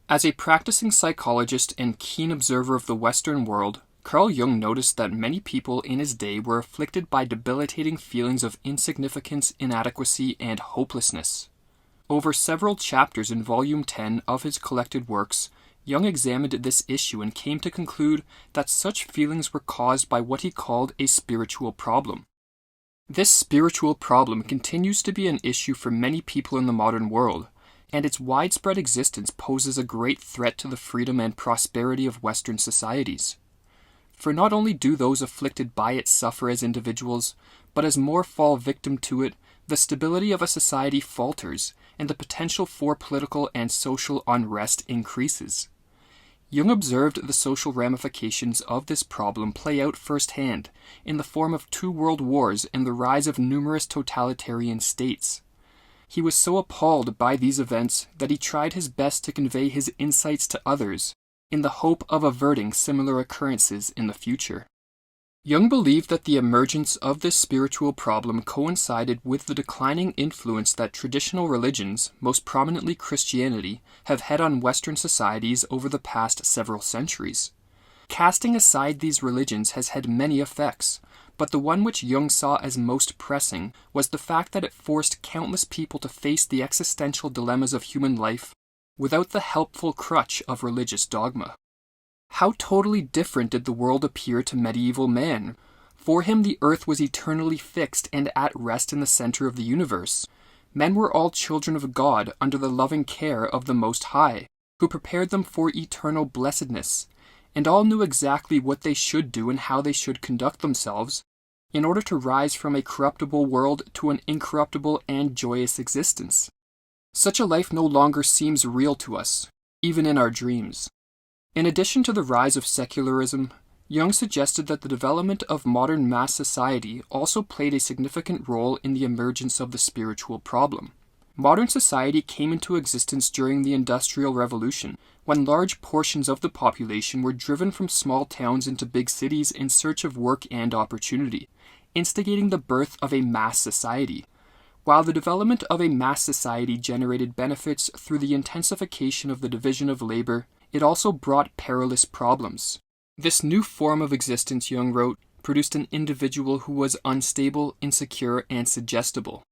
As a practicing psychologist and keen observer of the Western world, Carl Jung noticed that many people in his day were afflicted by debilitating feelings of insignificance, inadequacy, and hopelessness. Over several chapters in Volume 10 of his collected works, Jung examined this issue and came to conclude that such feelings were caused by what he called a spiritual problem. This spiritual problem continues to be an issue for many people in the modern world, and its widespread existence poses a great threat to the freedom and prosperity of Western societies. For not only do those afflicted by it suffer as individuals, but as more fall victim to it, the stability of a society falters, and the potential for political and social unrest increases. Jung observed the social ramifications of this problem play out firsthand in the form of 2 world wars and the rise of numerous totalitarian states. He was so appalled by these events that he tried his best to convey his insights to others, in the hope of averting similar occurrences in the future. Jung believed that the emergence of this spiritual problem coincided with the declining influence that traditional religions, most prominently Christianity, have had on Western societies over the past several centuries. Casting aside these religions has had many effects, but the one which Jung saw as most pressing was the fact that it forced countless people to face the existential dilemmas of human life without the helpful crutch of religious dogma. How totally different did the world appear to medieval man? For him the earth was eternally fixed and at rest in the center of the universe. Men were all children of God under the loving care of the Most High, who prepared them for eternal blessedness, and all knew exactly what they should do and how they should conduct themselves in order to rise from a corruptible world to an incorruptible and joyous existence. Such a life no longer seems real to us, even in our dreams. In addition to the rise of secularism, Jung suggested that the development of modern mass society also played a significant role in the emergence of the spiritual problem. Modern society came into existence during the Industrial Revolution, when large portions of the population were driven from small towns into big cities in search of work and opportunity, instigating the birth of a mass society. While the development of a mass society generated benefits through the intensification of the division of labor, it also brought perilous problems. This new form of existence, Jung wrote, produced an individual who was unstable, insecure, and suggestible.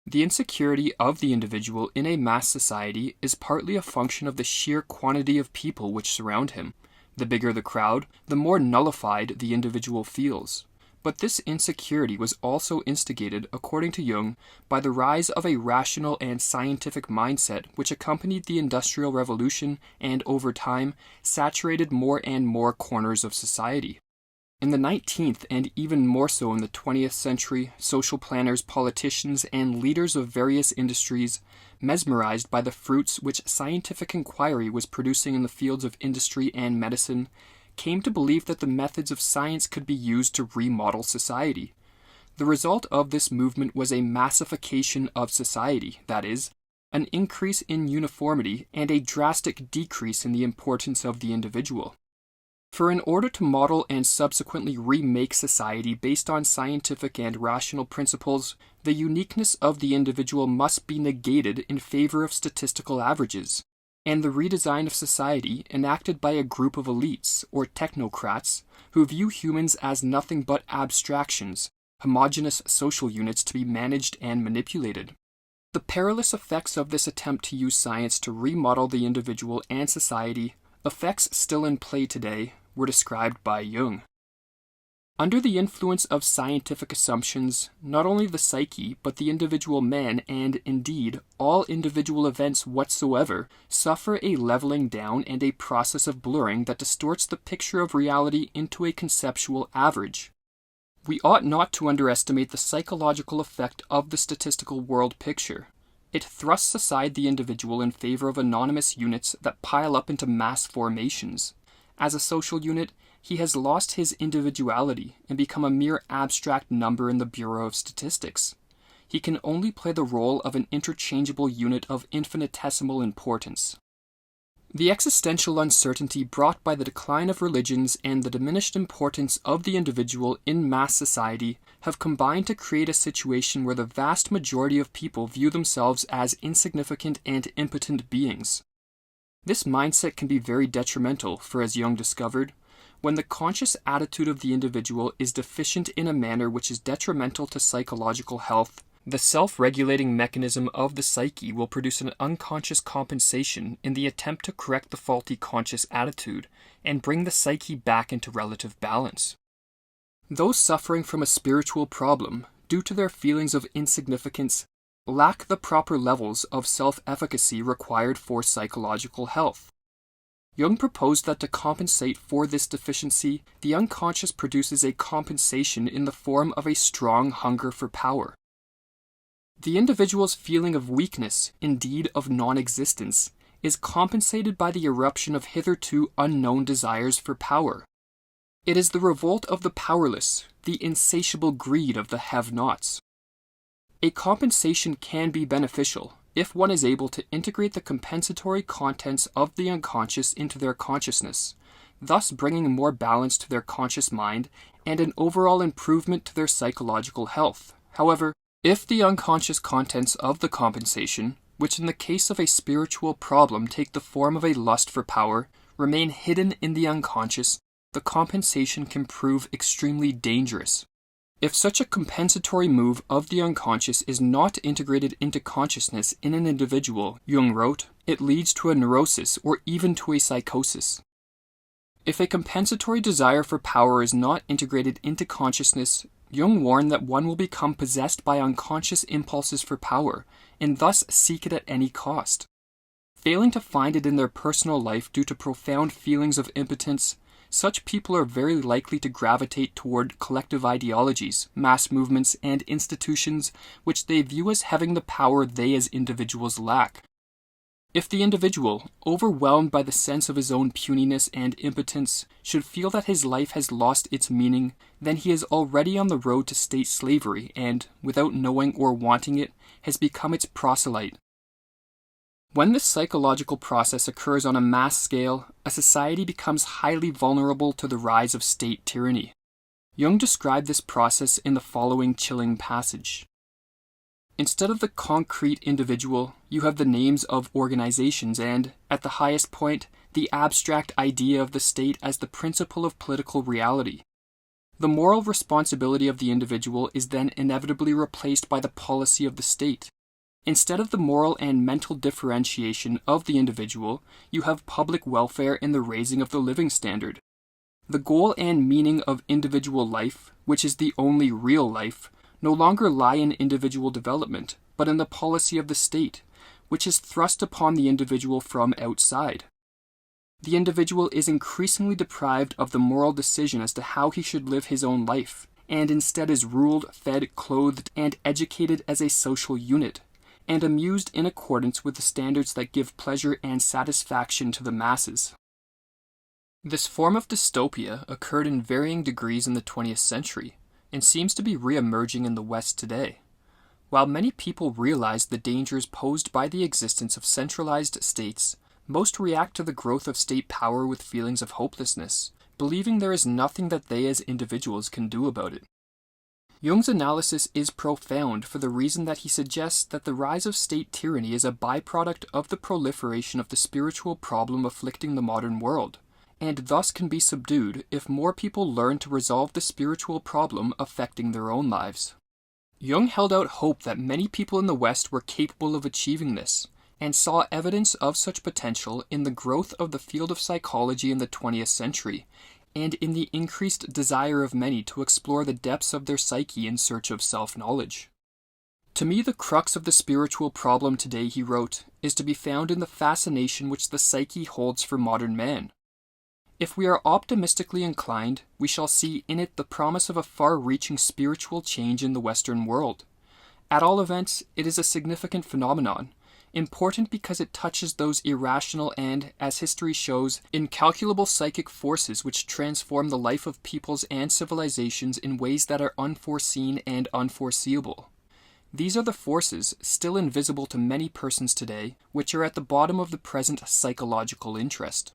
The insecurity of the individual in a mass society is partly a function of the sheer quantity of people which surround him. The bigger the crowd, the more nullified the individual feels. But this insecurity was also instigated, according to Jung, by the rise of a rational and scientific mindset which accompanied the Industrial Revolution and, over time, saturated more and more corners of society. In the 19th, and even more so in the 20th century, social planners, politicians, and leaders of various industries, mesmerized by the fruits which scientific inquiry was producing in the fields of industry and medicine, came to believe that the methods of science could be used to remodel society. The result of this movement was a massification of society, that is, an increase in uniformity and a drastic decrease in the importance of the individual. For in order to model and subsequently remake society based on scientific and rational principles, the uniqueness of the individual must be negated in favor of statistical averages, and the redesign of society enacted by a group of elites, or technocrats, who view humans as nothing but abstractions, homogeneous social units to be managed and manipulated. The perilous effects of this attempt to use science to remodel the individual and society, effects still in play today, were described by Jung. Under the influence of scientific assumptions, not only the psyche, but the individual man and, indeed, all individual events whatsoever, suffer a leveling down and a process of blurring that distorts the picture of reality into a conceptual average. We ought not to underestimate the psychological effect of the statistical world picture. It thrusts aside the individual in favor of anonymous units that pile up into mass formations. As a social unit, he has lost his individuality and become a mere abstract number in the Bureau of Statistics. He can only play the role of an interchangeable unit of infinitesimal importance. The existential uncertainty brought by the decline of religions and the diminished importance of the individual in mass society have combined to create a situation where the vast majority of people view themselves as insignificant and impotent beings. This mindset can be very detrimental, for as Jung discovered, when the conscious attitude of the individual is deficient in a manner which is detrimental to psychological health, the self-regulating mechanism of the psyche will produce an unconscious compensation in the attempt to correct the faulty conscious attitude and bring the psyche back into relative balance. Those suffering from a spiritual problem, due to their feelings of insignificance, lack the proper levels of self-efficacy required for psychological health. Jung proposed that to compensate for this deficiency, the unconscious produces a compensation in the form of a strong hunger for power. The individual's feeling of weakness, indeed of non-existence, is compensated by the eruption of hitherto unknown desires for power. It is the revolt of the powerless, the insatiable greed of the have-nots. A compensation can be beneficial if one is able to integrate the compensatory contents of the unconscious into their consciousness, thus bringing more balance to their conscious mind and an overall improvement to their psychological health. However, if the unconscious contents of the compensation, which in the case of a spiritual problem take the form of a lust for power, remain hidden in the unconscious, the compensation can prove extremely dangerous. If such a compensatory move of the unconscious is not integrated into consciousness in an individual, Jung wrote, it leads to a neurosis or even to a psychosis. If a compensatory desire for power is not integrated into consciousness, Jung warned that one will become possessed by unconscious impulses for power, and thus seek it at any cost. Failing to find it in their personal life due to profound feelings of impotence, such people are very likely to gravitate toward collective ideologies, mass movements, and institutions which they view as having the power they as individuals lack. If the individual, overwhelmed by the sense of his own puniness and impotence, should feel that his life has lost its meaning, then he is already on the road to state slavery and, without knowing or wanting it, has become its proselyte. When this psychological process occurs on a mass scale, a society becomes highly vulnerable to the rise of state tyranny. Jung described this process in the following chilling passage. Instead of the concrete individual, you have the names of organizations and, at the highest point, the abstract idea of the state as the principle of political reality. The moral responsibility of the individual is then inevitably replaced by the policy of the state. Instead of the moral and mental differentiation of the individual, you have public welfare and the raising of the living standard. The goal and meaning of individual life, which is the only real life, no longer lie in individual development, but in the policy of the state, which is thrust upon the individual from outside. The individual is increasingly deprived of the moral decision as to how he should live his own life, and instead is ruled, fed, clothed, and educated as a social unit, and amused in accordance with the standards that give pleasure and satisfaction to the masses. This form of dystopia occurred in varying degrees in the 20th century, and seems to be re-emerging in the West today. While many people realize the dangers posed by the existence of centralized states, most react to the growth of state power with feelings of hopelessness, believing there is nothing that they as individuals can do about it. Jung's analysis is profound for the reason that he suggests that the rise of state tyranny is a byproduct of the proliferation of the spiritual problem afflicting the modern world, and thus can be subdued if more people learn to resolve the spiritual problem affecting their own lives. Jung held out hope that many people in the West were capable of achieving this, and saw evidence of such potential in the growth of the field of psychology in the 20th century, and in the increased desire of many to explore the depths of their psyche in search of self-knowledge. To me, the crux of the spiritual problem today, he wrote, is to be found in the fascination which the psyche holds for modern man. If we are optimistically inclined, we shall see in it the promise of a far-reaching spiritual change in the Western world. At all events, it is a significant phenomenon, important because it touches those irrational and, as history shows, incalculable psychic forces which transform the life of peoples and civilizations in ways that are unforeseen and unforeseeable. These are the forces, still invisible to many persons today, which are at the bottom of the present psychological interest.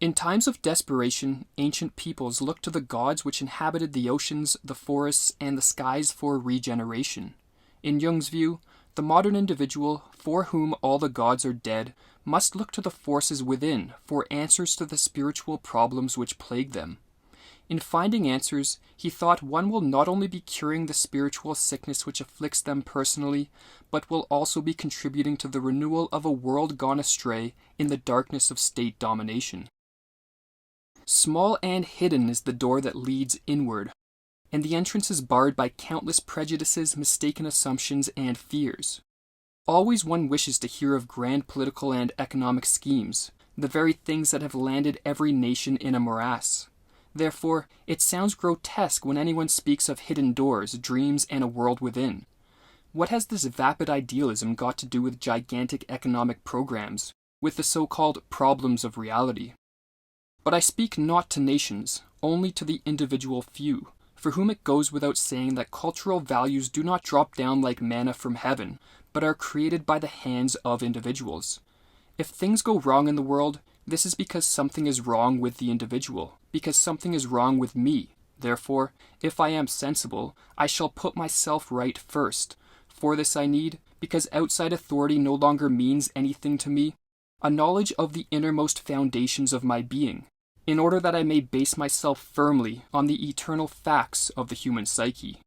In times of desperation, ancient peoples looked to the gods which inhabited the oceans, the forests, and the skies for regeneration. In Jung's view, the modern individual, for whom all the gods are dead, must look to the forces within for answers to the spiritual problems which plague them. In finding answers, he thought one will not only be curing the spiritual sickness which afflicts them personally, but will also be contributing to the renewal of a world gone astray in the darkness of state domination. Small and hidden is the door that leads inward, and the entrance is barred by countless prejudices, mistaken assumptions, and fears. Always one wishes to hear of grand political and economic schemes, the very things that have landed every nation in a morass. Therefore, it sounds grotesque when anyone speaks of hidden doors, dreams, and a world within. What has this vapid idealism got to do with gigantic economic programs, with the so-called problems of reality? But I speak not to nations, only to the individual few, for whom it goes without saying that cultural values do not drop down like manna from heaven, but are created by the hands of individuals. If things go wrong in the world, this is because something is wrong with the individual, because something is wrong with me. Therefore, if I am sensible, I shall put myself right first. For this I need, because outside authority no longer means anything to me, a knowledge of the innermost foundations of my being, in order that I may base myself firmly on the eternal facts of the human psyche.